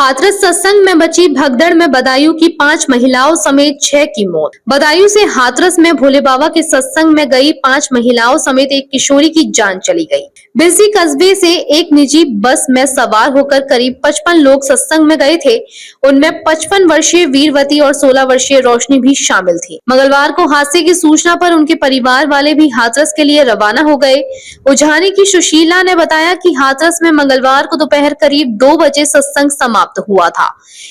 हाथरस सत्संग में बची भगदड़ में बदायूं की 5 महिलाओं समेत 6 की मौत। बदायूं से हाथरस में भोले बाबा के सत्संग में गई 5 महिलाओं समेत एक किशोरी की जान चली गई। बिलसी कस्बे से एक निजी बस में सवार होकर करीब 55 लोग सत्संग में गए थे। उनमें 55 वर्षीय वीरवती और 16 वर्षीय रोशनी भी शामिल थी। मंगलवार को हादसे की सूचना पर उनके परिवार वाले भी हाथरस के लिए रवाना हो गए। उजानी की सुशीला ने बताया कि हाथरस में मंगलवार को दोपहर करीब 2 बजे सत्संग समाप्त हुआ था।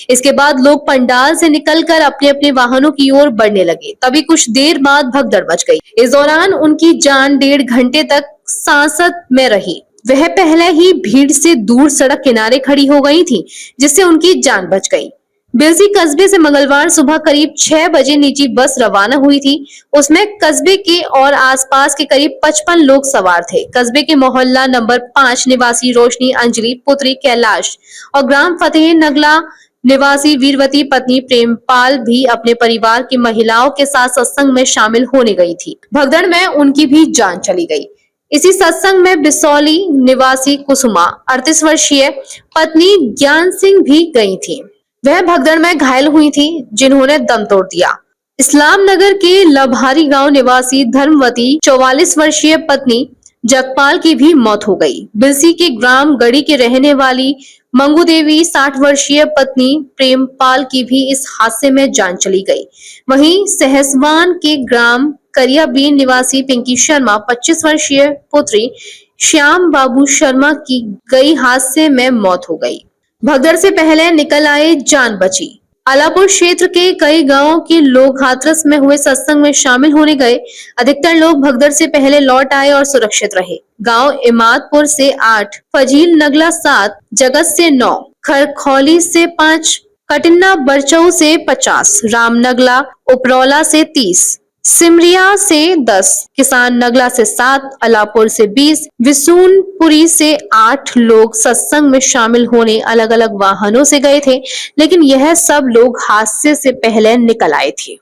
इसके बाद लोग पंडाल से निकलकर अपने अपने वाहनों की ओर बढ़ने लगे। तभी कुछ देर बाद भगदड़ मच गई। इस दौरान उनकी जान 1.5 घंटे तक सांसत में रही। वह पहले ही भीड़ से दूर सड़क किनारे खड़ी हो गई थी, जिससे उनकी जान बच गई। बिलसी कस्बे से मंगलवार सुबह करीब 6 बजे निजी बस रवाना हुई थी। उसमें कस्बे के और आसपास के करीब 55 लोग सवार थे। कस्बे के मोहल्ला नंबर 5 निवासी रोशनी अंजलि पुत्री कैलाश और ग्राम फतेह नगला निवासी वीरवती पत्नी प्रेमपाल भी अपने परिवार की महिलाओं के साथ सत्संग में शामिल होने गई थी। भगदड़ में उनकी भी जान चली गई। इसी सत्संग में बिसौली निवासी कुसुमा 38 वर्षीय पत्नी ज्ञान सिंह भी गई थी। वह भगदड़ में घायल हुई थी, जिन्होंने दम तोड़ दिया। इस्लाम नगर के लभारी गांव निवासी धर्मवती 44 वर्षीय पत्नी जगपाल की भी मौत हो गई। बिलसी के ग्राम गढ़ी के रहने वाली मंगू देवी 60 वर्षीय पत्नी प्रेमपाल की भी इस हादसे में जान चली गई। वहीं सहसवान के ग्राम करियाबीन निवासी पिंकी शर्मा 25 वर्षीय पुत्री श्याम बाबू शर्मा की गई हादसे में मौत हो गई। भगदड़ से पहले निकल आए, जान बची। आलापुर क्षेत्र के कई गांवों के लोग हाथरस में हुए सत्संग में शामिल होने गए। अधिकतर लोग भगदड़ से पहले लौट आए और सुरक्षित रहे। गांव इमादपुर से 8, फजील नगला 7, जगत से 9, खरखौली से 5, कटिन्ना बरचऊ से 50, रामनगला उपरौला से 30, सिमरिया से 10, किसान नगला से 7, अलापुर से 20, विसूनपुरी से 8 लोग सत्संग में शामिल होने अलग अलग वाहनों से गए थे, लेकिन यह सब लोग हादसे से पहले निकल आए थे।